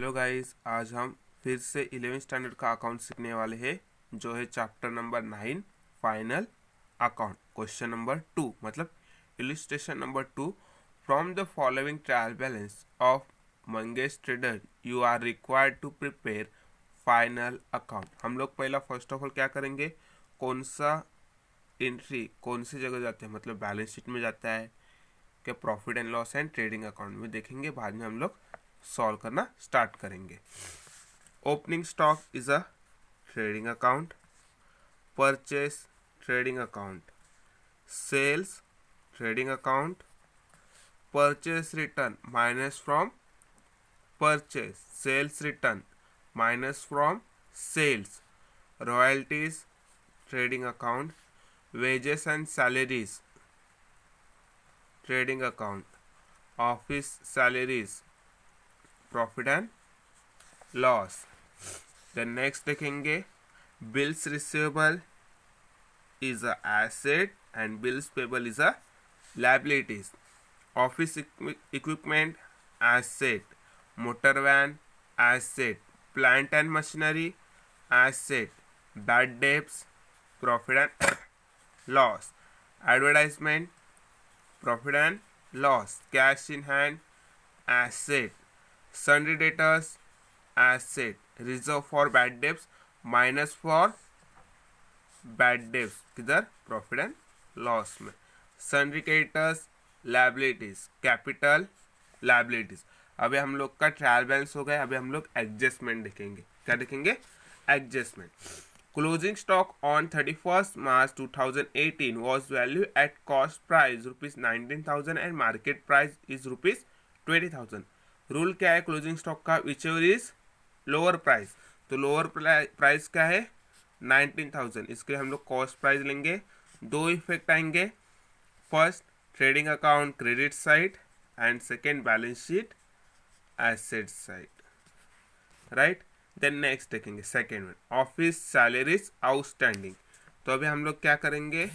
Hello guys, आज हम फिर से 11th स्टैंडर्ड का अकाउंट सीखने वाले हैं, जो है chapter number 9 final account. Question number 2 मतलब illustration number 2। From the following trial balance of Mangesh trader you are required to prepare final account. हम लोग पहला फर्स्ट ऑफ ऑल क्या करेंगे, कौन सा एंट्री कौन सी जगह जाते हैं, मतलब बैलेंस शीट में जाता है कि profit and loss and trading account में देखेंगे। बाद में हम लोग सॉल्व करना स्टार्ट करेंगे। Opening stock is a trading account, purchase trading account, sales trading account, purchase return minus from purchase, sales return minus from sales, royalties trading account, wages and salaries trading account, office salaries profit and loss. Then next देखेंगे, bills receivable is a asset and bills payable is a liabilities. Office equipment asset, motor van asset, plant and machinery asset, bad debts profit and loss, advertisement profit and loss, cash in hand asset, sundry debtors asset, reserve for bad debts minus for bad debts किधर profit and loss में, sundry creditors liabilities capital liabilities। अभी हम लोग का trial balance हो गया। अभी हम लोग एडजस्टमेंट देखेंगे। क्या देखेंगे? Adjustment. Closing stock on 31st March 2018 was valued at cost price ₹19,000 and market price is ₹20,000। Rule क्या है क्लोजिंग स्टॉक का? Which ever is lower price. तो लोअर प्राइस क्या है? 19,000। इसके हम लोग कॉस्ट प्राइस लेंगे। दो इफेक्ट आएंगे, first trading account credit side and second balance sheet asset side, right. Then next देखेंगे second one, office salaries outstanding. तो अभी हम लोग क्या करेंगे,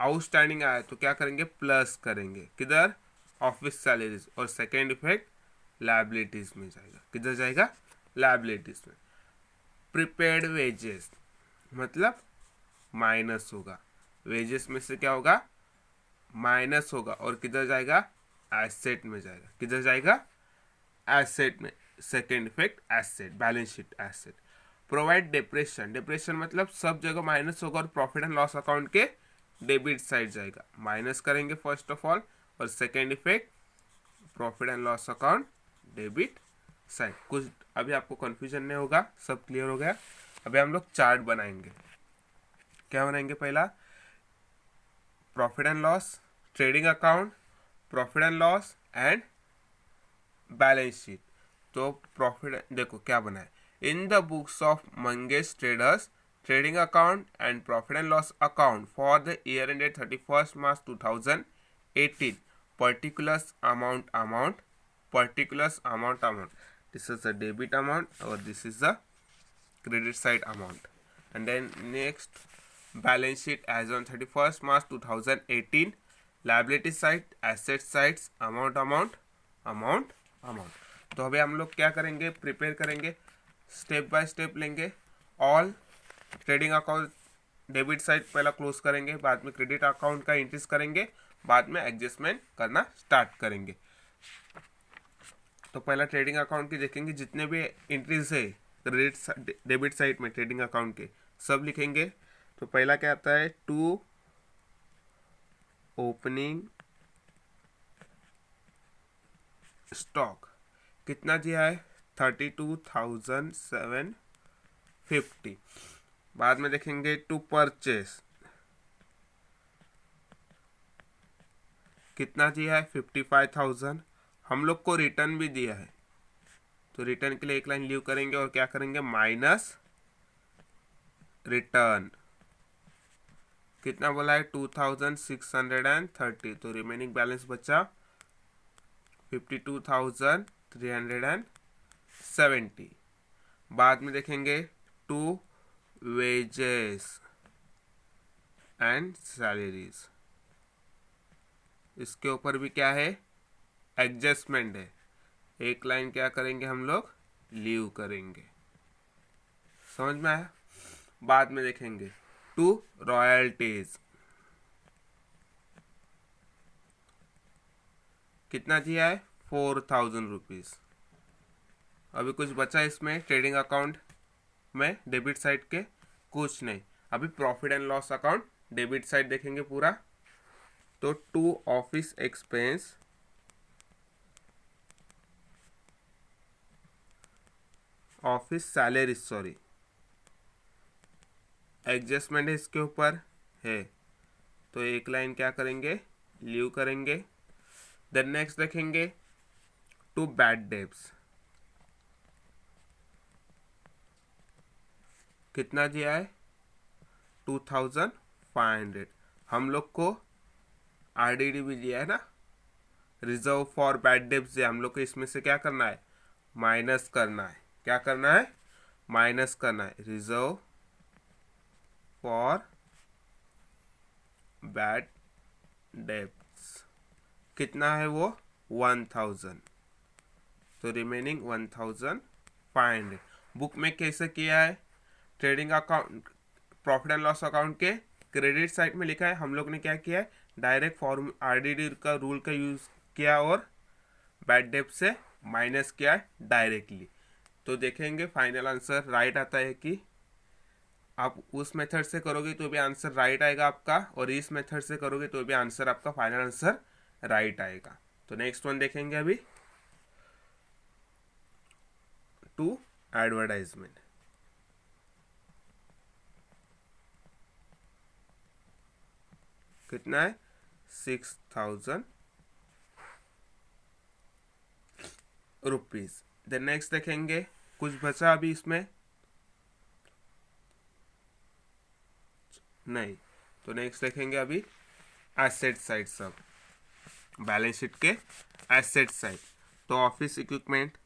आउटस्टैंडिंग आया तो क्या करेंगे? प्लस करेंगे किधर? Office salaries. और सेकेंड इफेक्ट लायबिलिटीज में जाएगा। किधर जाएगा? लायबिलिटीज में। प्रीपेड वेजेस मतलब माइनस होगा, वेजेस में से क्या होगा? माइनस होगा। और किधर जाएगा? एसेट में जाएगा। किधर जाएगा? एसेट में। Second effect asset, balance sheet asset. Provide depression, depression मतलब सब जगह माइनस होगा और प्रॉफिट एंड लॉस अकाउंट के डेबिट साइड जाएगा। माइनस करेंगे फर्स्ट ऑफ ऑल, और second effect profit and loss account debit side. कुछ अभी आपको कंफ्यूजन नहीं होगा, सब क्लियर हो गया। अभी हम लोग चार्ट बनाएंगे। क्या बनाएंगे? पहला profit and loss, trading account, profit and loss and balance sheet. तो प्रॉफिट देखो क्या बना है, in the books of Mangesh traders trading account and profit and loss account for the year ended 31st March 2018, particulars amount, particulars amount. This is the debit amount or this is the credit side amount. And then next, balance sheet as on 31st March 2018, liability side, asset sides, amount. तो अभी हम लोग क्या करेंगे? Prepare करेंगे, step by step लेंगे। All trading account debit side पहला close करेंगे, बाद में क्रेडिट अकाउंट का एंट्रीज करेंगे, बाद में एडजस्टमेंट करना स्टार्ट करेंगे। तो पहला ट्रेडिंग अकाउंट की देखेंगे, जितने भी एंट्रीज है क्रेडिट डेबिट साइड में ट्रेडिंग अकाउंट के सब लिखेंगे। तो पहला क्या आता है? टू ओपनिंग स्टॉक कितना दिया है? 32,750। बाद में देखेंगे टू परचेस कितना दिया है? 55,000। हम लोग को रिटर्न भी दिया है, तो रिटर्न के लिए एक लाइन लीव करेंगे और क्या करेंगे? Minus return. कितना बोला है? 2,630। तो रिमेनिंग बैलेंस बचा 52,370। बाद में देखेंगे टू वेजेस एंड सैलरीज। इसके ऊपर भी क्या है? एडजस्टमेंट है, एक लाइन क्या करेंगे हम लोग, लीव करेंगे। समझ में आया? बाद में देखेंगे टू रॉयल्टीज, कितना दिया है, 4000 रुपीज। अभी कुछ बचा इसमें ट्रेडिंग अकाउंट में डेबिट साइड के, कुछ नहीं। अभी profit and loss account debit side देखेंगे पूरा। तो to office expense, office salary, sorry adjustment है इसके ऊपर है, तो एक लाइन क्या करेंगे, लीव करेंगे। देन नेक्स्ट देखेंगे टू बैड डेब्ट्स, कितना दिया है, 2500। हम लोग को आरडीडी भी दिया है ना, रिजर्व फॉर बैड डेब्ट्स, हम लोग को इसमें से क्या करना है, माइनस करना है। क्या करना है, माइनस करना है। रिजर्व फॉर बैड डेब्ट्स कितना है वो, 1000, तो रिमेनिंग 1500। बुक में कैसे किया है, trading account profit and loss account के क्रेडिट साइड में लिखा है। हम लोग ने क्या किया है, डायरेक्ट फॉर्म आरडीडी का रूल का यूज किया और बैड डेब्ट से माइनस किया डायरेक्टली। तो देखेंगे फाइनल आंसर राइट आता है कि आप उस मेथड से करोगे तो भी आंसर राइट आएगा आपका, और इस मेथड से करोगे तो भी आंसर आपका फाइनल आंसर राइट आएगा। तो नेक्स्ट वन देखेंगे अभी, टू एडवर्टाइजमेंट, कितना है, 6000 रुपीज। देन नेक्स्ट देखेंगे, कुछ बचा अभी इसमें नहीं, तो नेक्स्ट देखेंगे अभी एसेट साइड, सब बैलेंस शीट के एसेट साइड। तो ऑफिस इक्विपमेंट,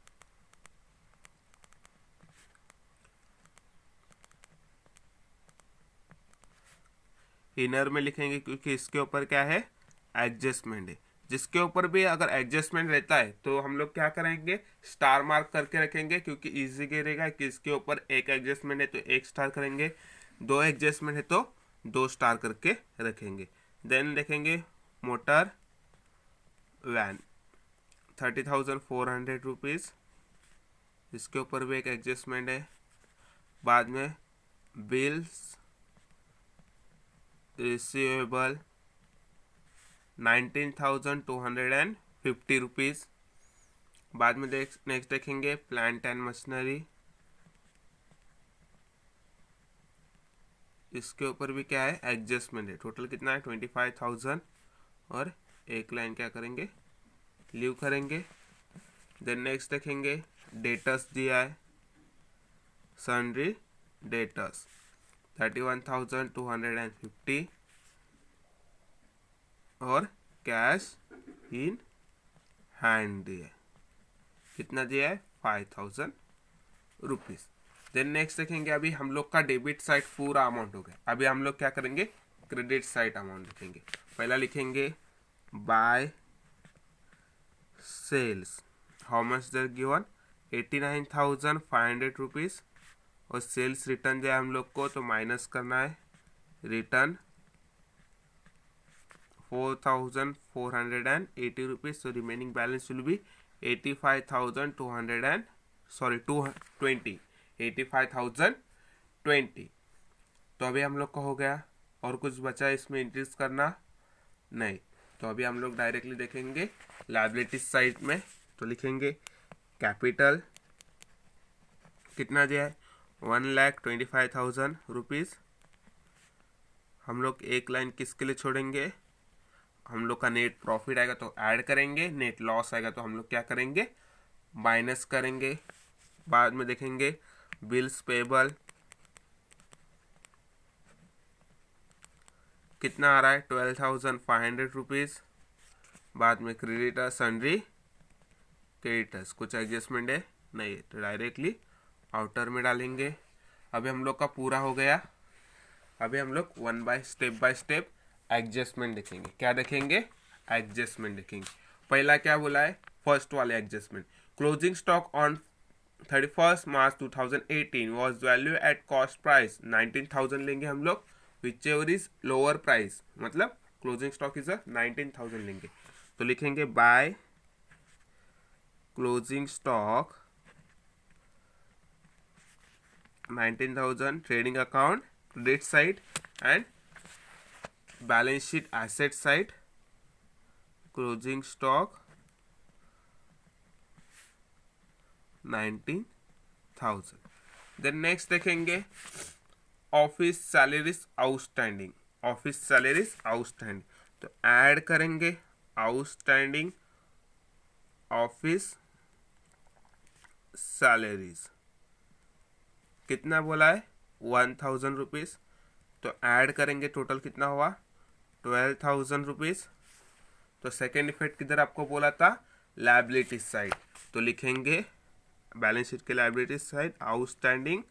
इनर में लिखेंगे क्योंकि इसके ऊपर क्या है, एडजस्टमेंट है। जिसके ऊपर भी अगर एडजस्टमेंट रहता है तो हम लोग क्या करेंगे, स्टार मार्क करके रखेंगे, क्योंकि इजी रहेगा कि इसके ऊपर एक एडजस्टमेंट है तो एक स्टार करेंगे, दो एडजस्टमेंट है तो दो स्टार करके रखेंगे। देन देखेंगे मोटर वैन, 30,400 रुपीज़, इसके ऊपर भी एक एडजस्टमेंट है। बाद में बिल्स रिसीवेबल, 19,250 रुपीज़। बाद में नेक्स्ट देखेंगे प्लांट एंड मशीनरी, इसके ऊपर भी क्या है, एडजस्टमेंट है। टोटल कितना है, 25,000, और एक लाइन क्या करेंगे, लीव करेंगे। देन नेक्स्ट देखेंगे डेटर्स दिया है, सन्ड्री डेटर्स 31,250, और कैश इन हैंड दिया है, कितना दिया है, 5,000 रुपीज़। देन नेक्स्ट देखेंगे, अभी हम लोग का डेबिट साइड पूरा अमाउंट हो गया। अभी हम लोग क्या करेंगे, क्रेडिट साइड अमाउंट लिखेंगे। पहला लिखेंगे by sales, how much there given, 89,500 rupees, और सेल्स रिटर्न जो है हम लोग को तो माइनस करना है, return 4,480 rupees, so remaining balance will be 85,020। तो अभी हम लोग का हो गया, और कुछ बचा इसमें इंक्रीज करना नहीं। तो अभी हम लोग डायरेक्टली देखेंगे लायबिलिटीज साइड में, तो लिखेंगे कैपिटल, कितना दिया है, 1,25,000 रुपीज़। हम लोग एक लाइन किसके लिए छोड़ेंगे, हम लोग का नेट प्रॉफिट आएगा तो ऐड करेंगे, नेट लॉस आएगा तो हम लोग क्या करेंगे, माइनस करेंगे। बाद में देखेंगे बिल्स पेबल, कितना आ रहा है, 12,500 रुपीज़। बाद में क्रेडिटर सन्ड्री क्रेडिटर्स, कुछ एडजस्टमेंट है नहीं, तो डायरेक्टली आउटर में डालेंगे। अभी हम लोग का पूरा हो गया। अभी हम लोग बाय स्टेप एडजस्टमेंट देखेंगे। क्या देखेंगे, एडजस्टमेंट देखेंगे। पहला क्या बोला है, फर्स्ट वाले adjustment, closing stock on 31 March 2018 was value at cost price 19,000 लेंगे हम लोग, whichever is lower price, मतलब क्लोजिंग स्टॉक इज 19,000 लेंगे। तो लिखेंगे by closing stock 19,000 trading account credit side and balance sheet asset side, closing stock 19,000। Then next देखेंगे office salaries outstanding, office salaries outstanding, तो add करेंगे outstanding office salaries, कितना बोला है 1,000 रुपीज़, तो ऐड करेंगे टोटल कितना हुआ 12,000 रुपीज़। तो सेकेंड इफेक्ट किधर आपको बोला था, लायबिलिटी साइड, तो लिखेंगे बैलेंस शीट के liability side outstanding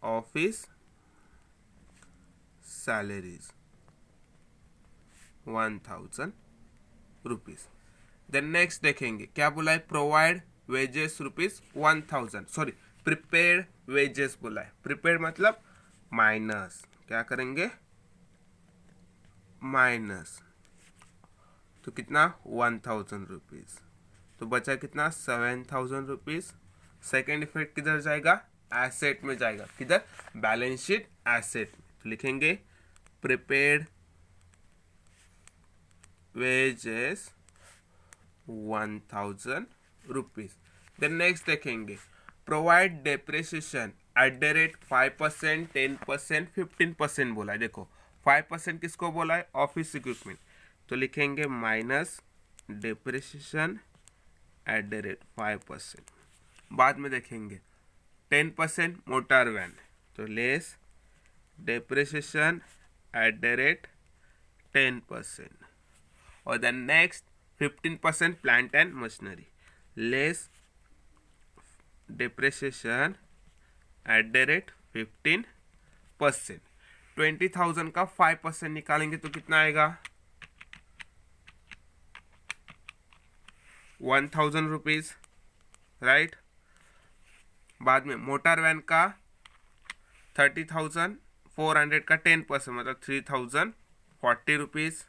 office salaries 1,000 rupees. Then next देखेंगे क्या बोला है, provide wages rupees 1,000, sorry prepared wages बोला है, प्रिपेयर्ड मतलब माइनस, क्या करेंगे माइनस, तो कितना 1,000 रुपीज़, तो बचा कितना 7,000 रुपीज़। सेकेंड इफेक्ट किधर जाएगा, एसेट में जाएगा, किधर बैलेंस शीट एसेट में, तो लिखेंगे prepared wages 1,000 rupees. Then next देखेंगे provide depreciation at the rate 5%, 10%, 15% बोला है। देखो 5% किसको बोला है, ऑफिस इक्विपमेंट, तो लिखेंगे minus depreciation at the rate 5%। बाद में देखेंगे 10% मोटर वैन, तो less depreciation at the rate 10%, और then next 15% plant and machinery, less depreciation at the rate 15%। 20,000 का 5% निकालेंगे तो कितना आएगा 1,000 रुपीज़, राइट। बाद में मोटर वैन का 30,400 का 10% मतलब 3,040 रुपीज़।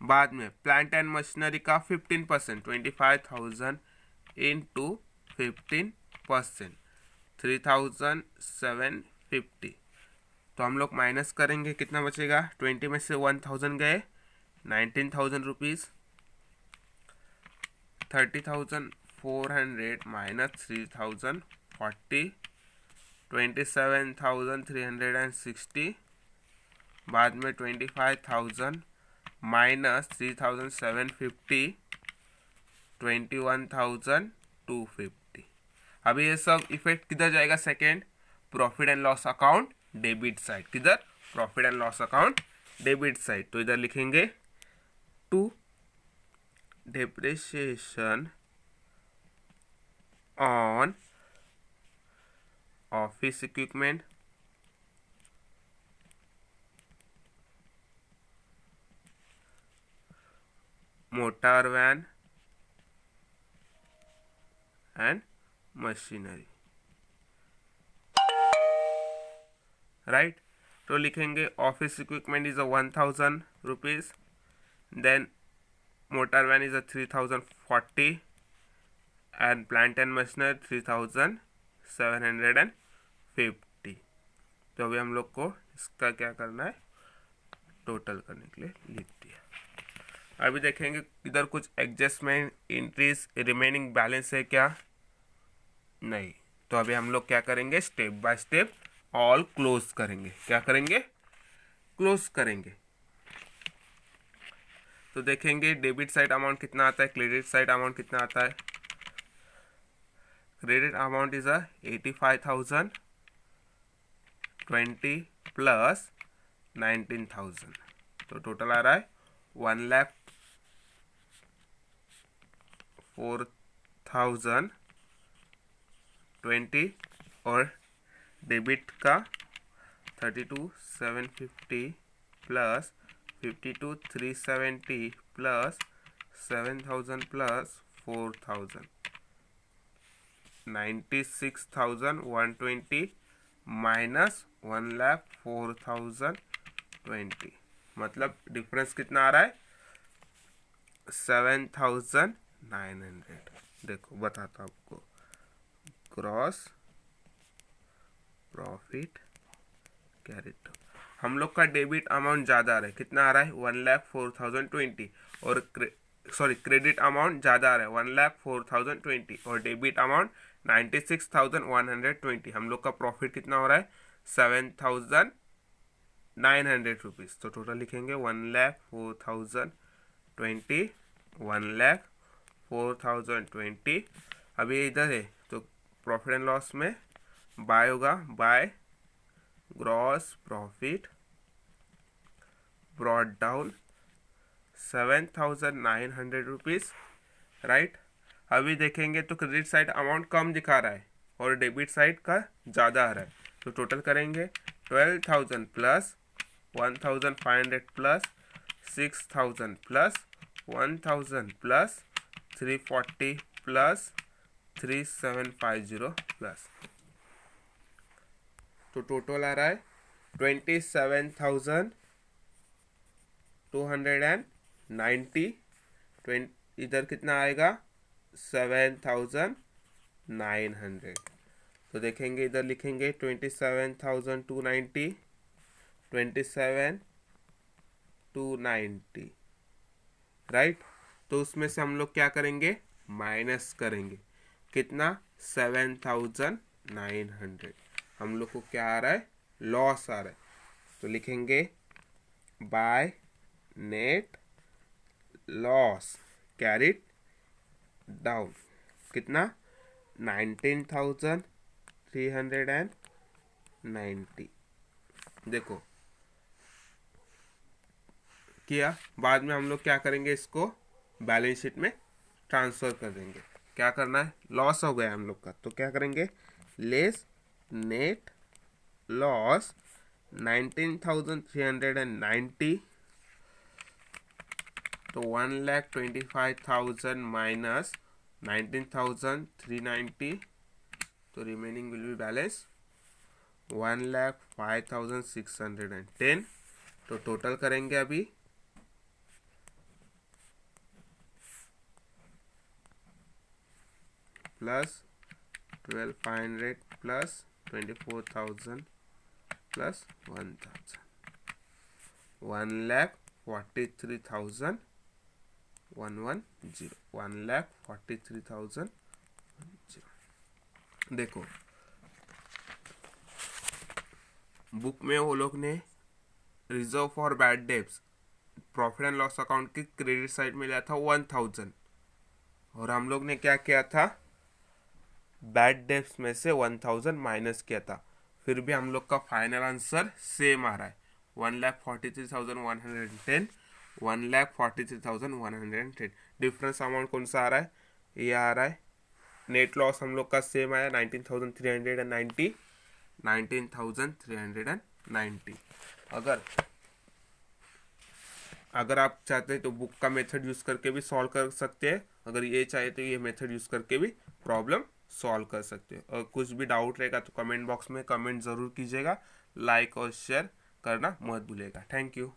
बाद में प्लांट एंड मशीनरी का 15% 25,000 इंटू 15% 3,750, तो हम लोग माइनस करेंगे कितना बचेगा, 20 में से 1,000 गए 19,000 रुपीज़, 30,400 माइनस 3,040 27,360, बाद में 25,000 माइनस 3,750 21,250। अभी ये सब इफेक्ट किधर जाएगा, second profit and loss account debit side, किधर profit and loss account debit side, तो इधर लिखेंगे to depreciation on office equipment motor van and machinery, right. तो लिखेंगे office equipment is 1,000 rupees, then motor van is 3,040 and plant and machinery 3,750। तो अभी हम लोग को इसका क्या करना है, टोटल करने के लिए लिख दिया। अभी देखेंगे इधर कुछ एडजस्टमेंट इंक्रीज रिमेनिंग बैलेंस है क्या, नहीं। तो अभी हम लोग क्या करेंगे, step by step all close करेंगे, क्या करेंगे क्लोज करेंगे। तो देखेंगे डेबिट साइड अमाउंट कितना आता है, क्रेडिट साइड अमाउंट कितना आता है। क्रेडिट अमाउंट इज 85,000 20 प्लस 19,000, तो टोटल आ रहा है 1,04,020, और डेबिट का 32,750 प्लस 52,370 प्लस 7,000 प्लस 4,000, 96,120 माइनस 1,04,020, मतलब डिफरेंस कितना आ रहा है 7,900। देखो बताता हूँ आपको, ग्रॉस प्रॉफिट कैरिट, हम लोग का डेबिट अमाउंट ज़्यादा आ रहा है, कितना आ रहा है 1,04,020, और क्रेडिट अमाउंट ज़्यादा आ रहा है 1,04,020, और डेबिट अमाउंट 96,120। हम लोग का प्रॉफिट कितना हो रहा है 7,900 रुपीज़। तो टोटल लिखेंगे 1,04,020, 1,04,020। अभी इधर है तो प्रॉफिट एंड लॉस में बाय होगा, by gross profit brought down 7,900 rupees, right. अभी देखेंगे तो क्रेडिट साइड अमाउंट कम दिखा रहा है और डेबिट साइड का ज़्यादा आ रहा है, तो टोटल करेंगे 12,000 plus 1,500 plus 6,000 plus 1,000 plus 340 plus 3,750 plus, तो टोटल आ रहा है 27,290। इधर कितना आएगा 7,900। तो देखेंगे इधर लिखेंगे 27,290, 27,290, राइट। तो उसमें से हम लोग क्या करेंगे माइनस करेंगे, कितना 7,900। हम लोग को क्या आ रहा है लॉस आ रहा है, तो लिखेंगे by net loss carried down, कितना 19,390। देखो किया, बाद में हम लोग क्या करेंगे इसको बैलेंस शीट में ट्रांसफर कर देंगे। क्या करना है, लॉस हो गया हम लोग का, तो क्या करेंगे लेस नेट लॉस 19,390, तो 1,25,000 माइनस 19,390, तो रिमेनिंग विल बी बैलेंस 1,05,610। तो टोटल करेंगे अभी प्लस 1,200 प्लस 24,000 प्लस 1,000, 1,43,110, 1,43,110। देखो बुक में वो लोग ने reserve for bad debts profit and loss account की क्रेडिट साइड में लिया था 1,000, और हम लोग ने क्या किया था बैड डेब्ट्स में से 1,000 माइनस किया था, फिर भी हम लोग का फाइनल आंसर सेम आ रहा है 1,43,110, 1,43,110। डिफरेंस अमाउंट कौन सा आ रहा है, ये आ रहा है। नेट लॉस हम लोग का सेम आया 19,390, 19,390। अगर आप चाहते हैं तो बुक का मेथड यूज़ करके भी सॉल्व कर सकते हैं, अगर ये चाहे तो ये मेथड यूज़ करके भी प्रॉब्लम सॉल्व कर सकते हैं। और कुछ भी डाउट रहेगा तो कमेंट बॉक्स में कमेंट ज़रूर कीजिएगा, लाइक और शेयर करना मत भूलिएगा। Thank you.